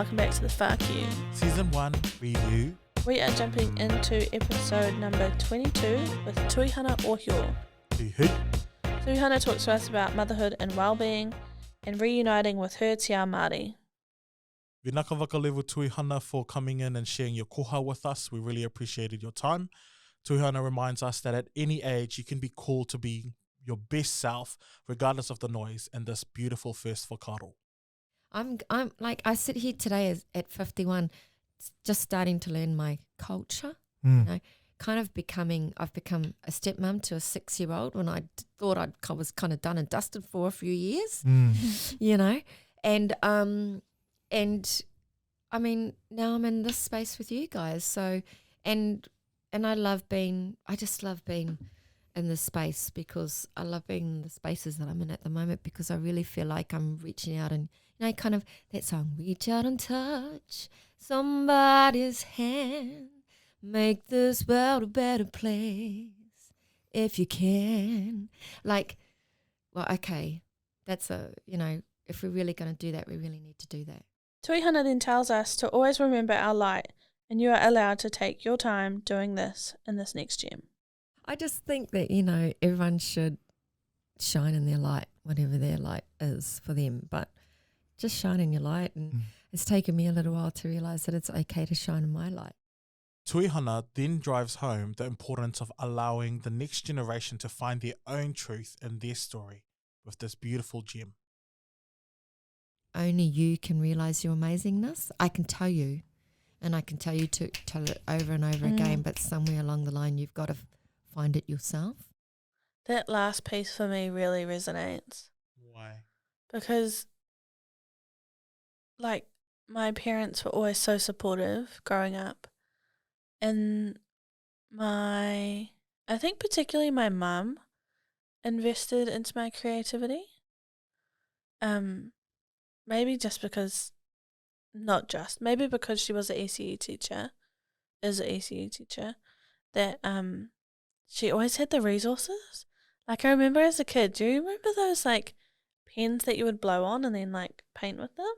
welcome back to the FAQ. Season 1 review. We are jumping into episode number 22 with Tuihana Ohia. Tuihana talks to us about motherhood and well-being and reuniting with her te ao Māori. Vinaka Vakalevu Tuihana for coming in and sharing your koha with us. We really appreciated your time. Tuihana reminds us that at any age you can be called to be your best self regardless of the noise in this beautiful first whakaaro. I'm like, I sit here today at 51, just starting to learn my culture, you know, I've become a stepmom to a 6-year-old when I thought I was kind of done and dusted for a few years, you know, and I mean, now I'm in this space with you guys. So, and I just love being in this space because I love being in the spaces that I'm in at the moment because I really feel like I'm reaching out and, you know, kind of that song, reach out and touch somebody's hand, make this world a better place if you can. Like, well, okay, that's you know, if we're really going to do that, we really need to do that. Tuihana then tells us to always remember our light, and you are allowed to take your time doing this in this next gem. I just think that, you know, everyone should shine in their light, whatever their light is for them, but just shine in your light. And it's taken me a little while to realise that it's okay to shine in my light. Tuihana then drives home the importance of allowing the next generation to find their own truth in their story with this beautiful gem. Only you can realise your amazingness. I can tell you, and I can tell you to tell it over and over again, but somewhere along the line you've got to find it yourself. That last piece for me really resonates. Why? Because, like, my parents were always so supportive growing up. And I think particularly my mum invested into my creativity. Maybe just because, maybe because she was an ECE teacher, that she always had the resources. Like, I remember as a kid, do you remember those, like, pens that you would blow on and then, like, paint with them?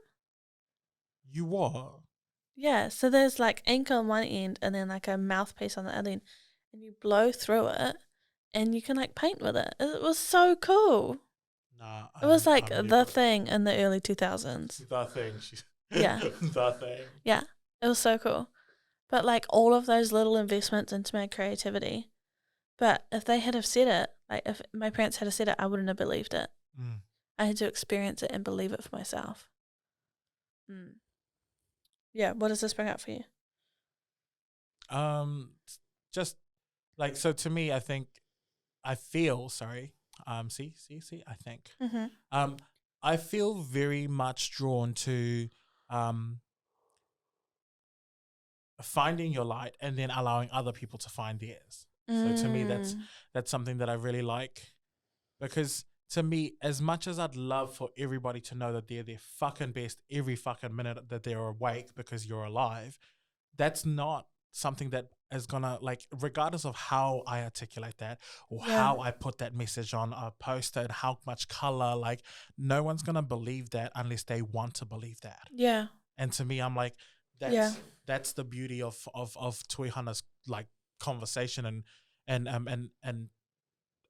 You what? Yeah, so there's, like, ink on one end and then, like, a mouthpiece on the other end, and you blow through it and you can, like, paint with it. It was so cool. Nah. It was, like, the thing in the early 2000s. The thing. Yeah. The thing. Yeah, it was so cool. But, like, all of those little investments into my creativity. But if they had have said it, like, if my parents had have said it, I wouldn't have believed it. I had to experience it and believe it for myself. Yeah, what does this bring up for you? Just, like, so to me, I think I feel very much drawn to finding your light and then allowing other people to find theirs. So to me, that's something that I really like, because to me, as much as I'd love for everybody to know that they're their fucking best every fucking minute that they're awake because you're alive, that's not something that is gonna, like, regardless of how I articulate that or how I put that message on a poster and how much color, like, no one's gonna believe that unless they want to believe that. Yeah. And to me, I'm like, that's the beauty of Tuihana's, like, conversation and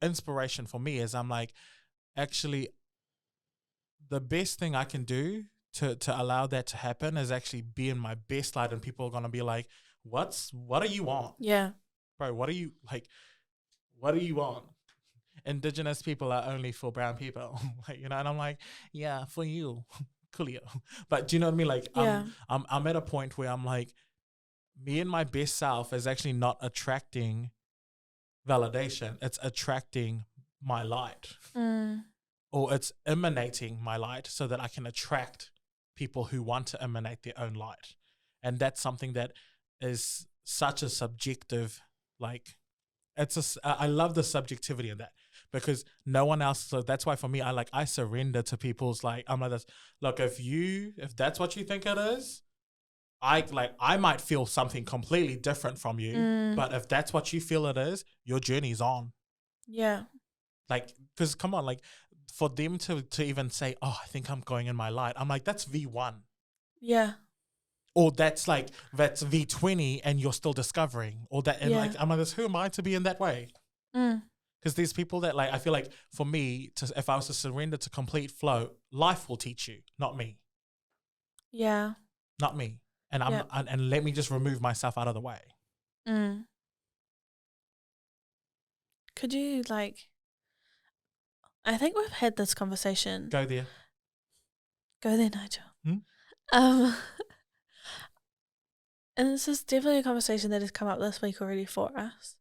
inspiration for me is I'm like, actually, the best thing I can do to allow that to happen is actually be in my best light, and people are gonna be like, what do you want? Yeah. Bro, what do you want? Indigenous people are only for brown people. Like, you know, and I'm like, yeah, for you. Coolio. But do you know what I mean? Like, I'm at a point where I'm like, me and my best self is actually not attracting validation. It's attracting my light. Or it's emanating my light so that I can attract people who want to emanate their own light. And that's something that is such a subjective, like, I love the subjectivity in that, because no one else, so that's why for me, I surrender to people's, like, I'm like this, look, if that's what you think it is, I might feel something completely different from you, but if that's what you feel it is, your journey's on. Yeah. Like, because come on, like, for them to even say, oh, I think I'm going in my light, I'm like, that's V1. Yeah. or that's V20 and you're still discovering, or that, and like, I'm like, who am I to be in that way? Because there's people that like, I feel like for me, if I was to surrender to complete flow, life will teach you, not me. Yeah. Not me. And and let me just remove myself out of the way. Could you like, I think we've had this conversation. Go there. Go there, Nigel. And this is definitely a conversation that has come up this week already for us.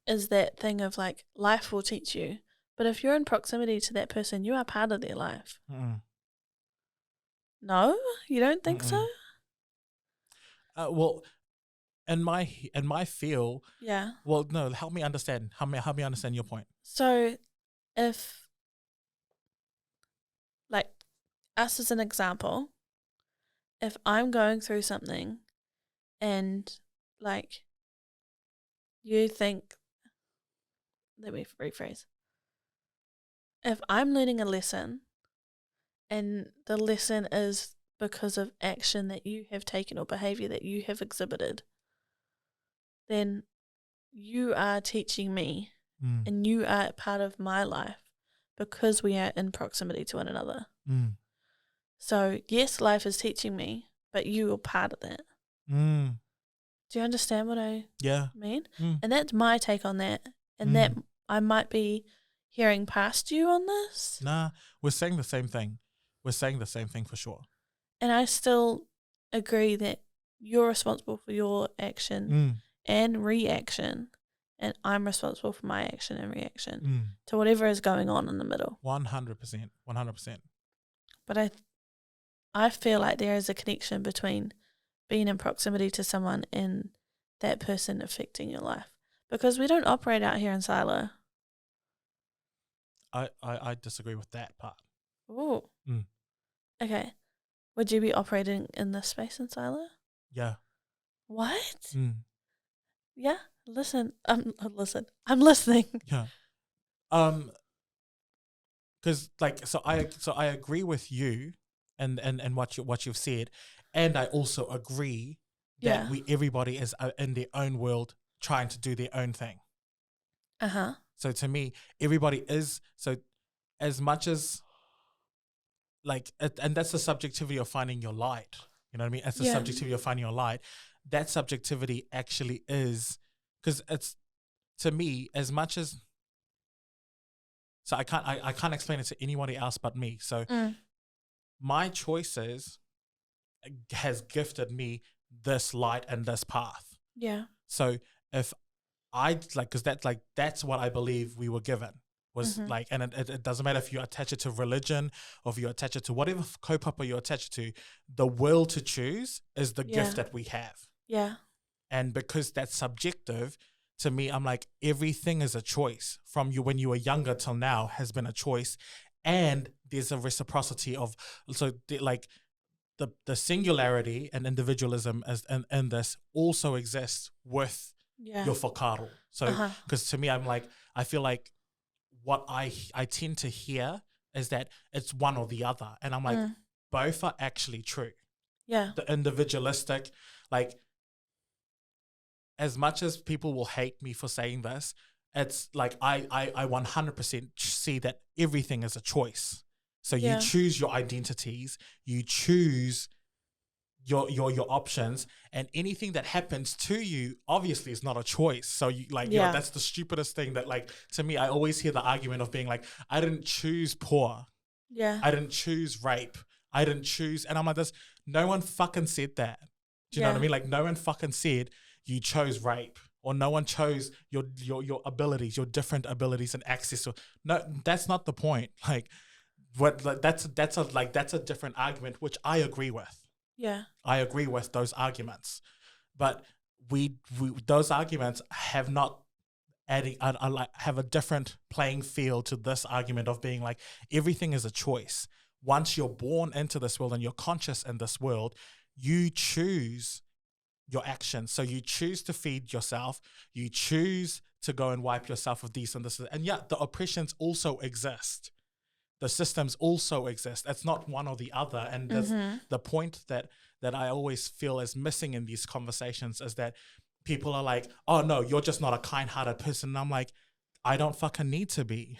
Is that thing of like, life will teach you, but if you're in proximity to that person, you are part of their life. No, you don't think so? Well, in my feel, yeah. Well, no, help me understand. Help me understand your point. So, if like us as an example, if I'm going through something and like you think, let me rephrase. If I'm learning a lesson and the lesson is because of action that you have taken or behavior that you have exhibited, then you are teaching me and you are part of my life because we are in proximity to one another. So, yes, life is teaching me, but you are part of that. Do you understand what I mean? And that's my take on that. And that I might be hearing past you on this. Nah, we're saying the same thing. We're saying the same thing for sure. And I still agree that you're responsible for your action and reaction, and I'm responsible for my action and reaction to whatever is going on in the middle. 100%. 100%. But I feel like there is a connection between being in proximity to someone and that person affecting your life, because we don't operate out here in silo. I disagree with that part. Oh. Okay. Would you be operating in this space in silo? Yeah. What? Yeah. Listen. I'm listening. Yeah. Because I agree with you and what you've said, and I also agree that everybody is in their own world trying to do their own thing. So to me, everybody is, so as much as like, and that's the subjectivity of finding your light. You know what I mean? That's the subjectivity of finding your light. That subjectivity actually is, because it's, to me, as much as, so I can't explain it to anybody else but me. So my choices has gifted me this light and this path. Yeah. So if I like, because that's what I believe we were given was like, and it doesn't matter if you attach it to religion or if you attach it to whatever kaupapa you attach it to, the will to choose is the gift that we have. Yeah. And because that's subjective, to me, I'm like, everything is a choice from you when you were younger till now has been a choice. And there's a reciprocity of, so like the singularity and individualism as in this also exists with your whakaaro. So, because to me, I'm like, I feel like what I tend to hear is that it's one or the other. And I'm like, both are actually true. Yeah. The individualistic, like, as much as people will hate me for saying this, it's like I 100% see that everything is a choice. So you choose your identities, you choose your options, and anything that happens to you obviously is not a choice. So you like, you know, that's the stupidest thing that, like, to me, I always hear the argument of being like, I didn't choose poor. Yeah. I didn't choose rape. I didn't choose, and I'm like, this, no one fucking said that. Do you know what I mean? Like, no one fucking said you chose rape, or no one chose your abilities, your different abilities and access to. No, that's not the point. Like, what, like, that's a different argument, which I agree with. Yeah, I agree with those arguments, but we those arguments have not adding have a different playing field to this argument of being like, everything is a choice. Once you're born into this world and you're conscious in this world, you choose your actions. So you choose to feed yourself, you choose to go and wipe yourself of these and this, and the oppressions also exist. the systems also exist. It's not one or the other. And the point that I always feel is missing in these conversations is that people are like, oh no, you're just not a kind-hearted person. And I'm like, I don't fucking need to be.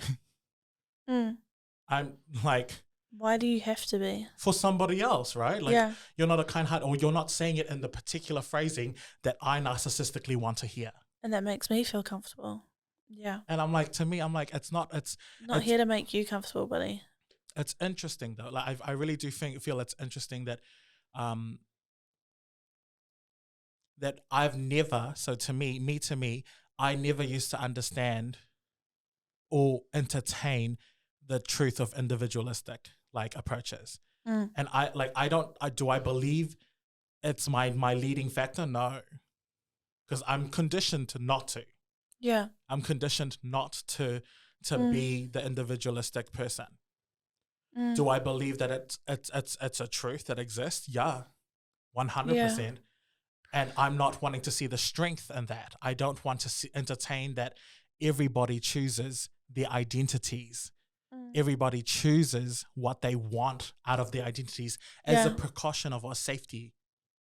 I'm like, why do you have to be? For somebody else, right? Like, you're not a kind-hearted, or you're not saying it in the particular phrasing that I narcissistically want to hear. And that makes me feel comfortable. Yeah. And I'm like, to me, I'm like, it's not here to make you comfortable, buddy. It's interesting though. Like, I really do feel it's interesting that, that I've never, so to me, I never used to understand or entertain the truth of individualistic like approaches. And do I believe it's my leading factor? No. Because I'm conditioned not to. Yeah. I'm conditioned not to be the individualistic person. Do I believe that it's a truth that exists? Yeah. 100%. And I'm not wanting to see the strength in that. I don't want to entertain that everybody chooses their identities. Everybody chooses what they want out of their identities as a precaution of a safety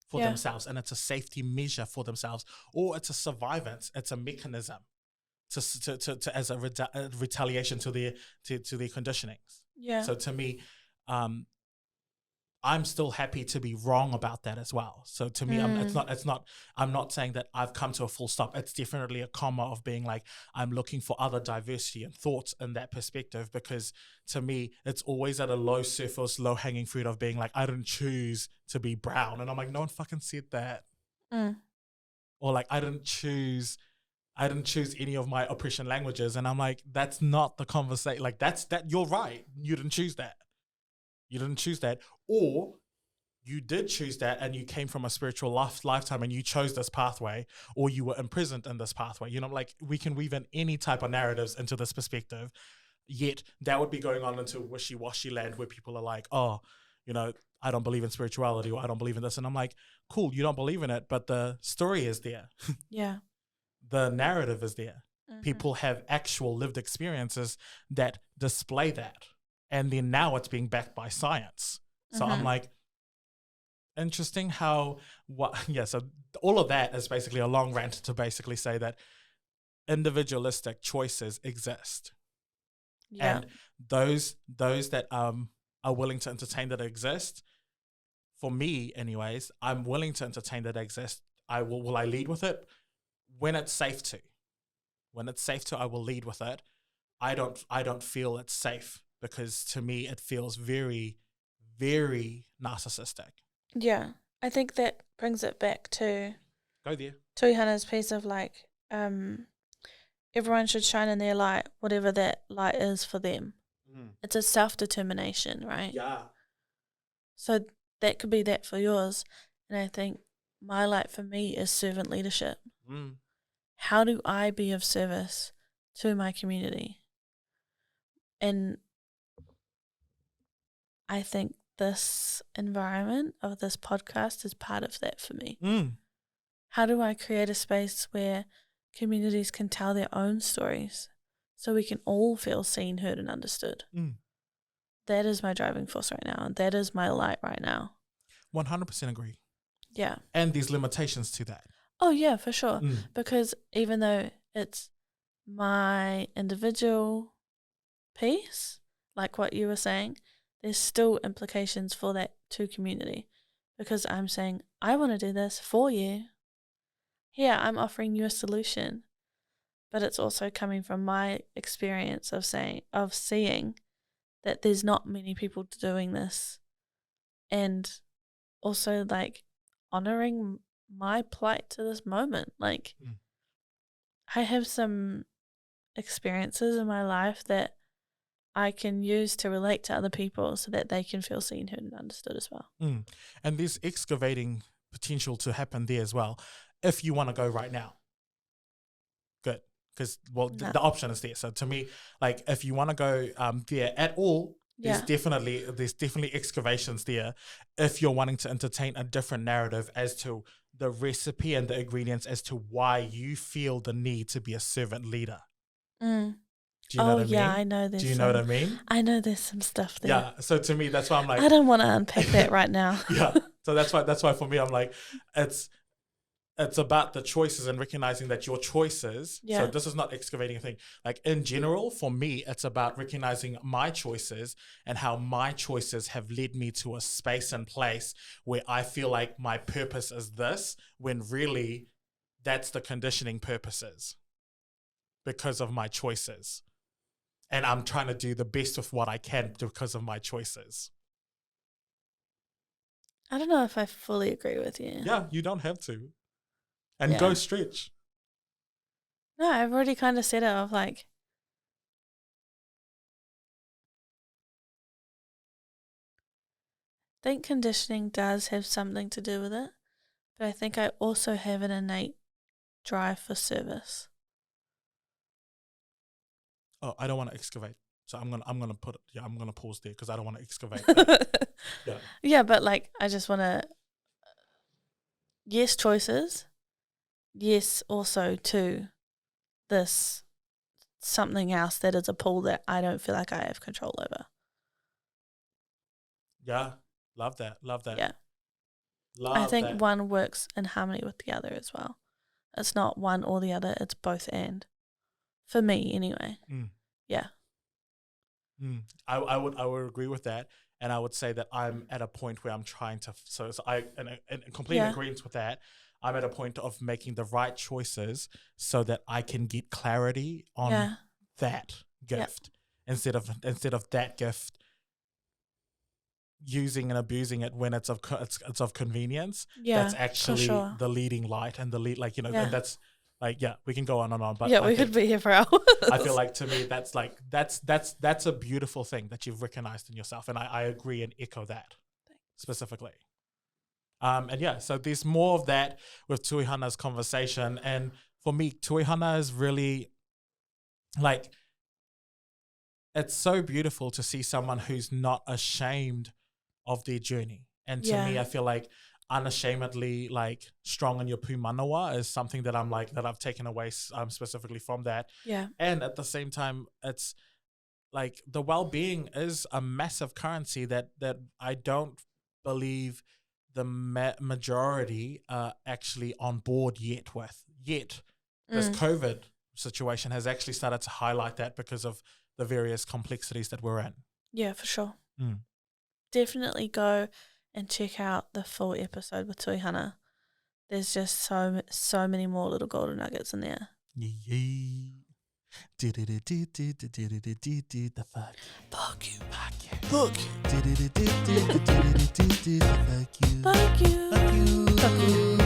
for themselves. And it's a safety measure for themselves, or it's a survivance. It's a mechanism to as a retaliation to their conditionings. Yeah. So to me, I'm still happy to be wrong about that as well. So to me, I'm not saying that I've come to a full stop. It's definitely a comma of being like, I'm looking for other diversity and thoughts in that perspective, because to me, it's always at a low surface, low hanging fruit of being like, I didn't choose to be brown. And I'm like, no one fucking said that. Or like, I didn't choose any of my oppression languages. And I'm like, that's not the conversation. Like you're right. You didn't choose that. You didn't choose that, or you did choose that and you came from a spiritual lifetime and you chose this pathway, or you were imprisoned in this pathway. You know, like we can weave in any type of narratives into this perspective, yet that would be going on into wishy-washy land where people are like, oh, you know, I don't believe in spirituality, or I don't believe in this. And I'm like, cool, you don't believe in it, but the story is there. Yeah. The narrative is there. People have actual lived experiences that display that. And then now it's being backed by science. So I'm like, interesting how, so all of that is basically a long rant to basically say that individualistic choices exist. Yeah. And those that are willing to entertain that exist, for me anyways, I'm willing to entertain that exist. Will I lead with it? When it's safe to. When it's safe to, I will lead with it. I don't feel it's safe, because to me it feels very, very narcissistic. Yeah. I think that brings it back to go there. Tuihana's piece of like, everyone should shine in their light, whatever that light is for them. It's a self-determination, right? Yeah. So that could be that for yours. And I think my light for me is servant leadership. How do I be of service to my community? And I think this environment of this podcast is part of that for me. How do I create a space where communities can tell their own stories so we can all feel seen, heard, and understood? That is my driving force right now, and that is my light right now. 100% agree. Yeah. And there's limitations to that. Oh, yeah, for sure. Because even though it's my individual piece, like what you were saying, there's still implications for that to community, because I'm saying, I want to do this for you. Here, I'm offering you a solution, but it's also coming from my experience of seeing that there's not many people doing this, and also like honoring my plight to this moment. Like I have some experiences in my life that I can use to relate to other people so that they can feel seen, heard, and understood as well. And there's excavating potential to happen there as well, if you want to go right now. Good. Because, the option is there. So to me, like, if you want to go there at all, there's definitely excavations there if you're wanting to entertain a different narrative as to the recipe and the ingredients as to why you feel the need to be a servant leader. Do you know what I mean? I know there's Do you know what I mean? I know there's some stuff there. Yeah. So to me, that's why I'm like, I don't want to unpack that right now. yeah. So that's why for me, I'm like, it's about the choices and recognizing that your choices. Yeah. So this is not excavating a thing. Like in general, for me, it's about recognizing my choices and how my choices have led me to a space and place where I feel like my purpose is this, when really that's the conditioning purposes because of my choices. And I'm trying to do the best with what I can because of my choices. I don't know if I fully agree with you. Yeah, you don't have to. And go stretch. No, I've already kind of said it of like, I think conditioning does have something to do with it, but I think I also have an innate drive for service. Oh, I don't want to excavate. So I'm gonna pause there because I don't want to excavate. Yeah. Yeah, but like I just want to. Yes, choices. Yes, also to this something else that is a pull that I don't feel like I have control over. Yeah, love that. Yeah, I think one works in harmony with the other as well. It's not one or the other; it's both and. For me, anyway. Yeah. I would agree with that, and I would say that I'm at a point where I'm trying to. So I in complete agreement with that. I'm at a point of making the right choices so that I can get clarity on that gift instead of that gift using and abusing it when it's of convenience. Yeah, that's actually the leading light and the lead, like, you know, and that's like, we can go on and on, but we could be here for hours. I feel like to me that's like that's a beautiful thing that you've recognized in yourself, and I agree and echo that specifically. So there's more of that with Tuihana's conversation, and for me, Tuihana is really like, it's so beautiful to see someone who's not ashamed of their journey. And to me, I feel like unashamedly like strong in your pūmanawa is something that I'm like, that I've taken away specifically from that. Yeah. And at the same time, it's like the well-being is a massive currency that I don't believe the majority are actually on board yet with. This COVID situation has actually started to highlight that because of the various complexities that we're in. Yeah, for sure. Definitely go and check out the full episode with Tuihana. There's just so many more little golden nuggets in there. Fuck you.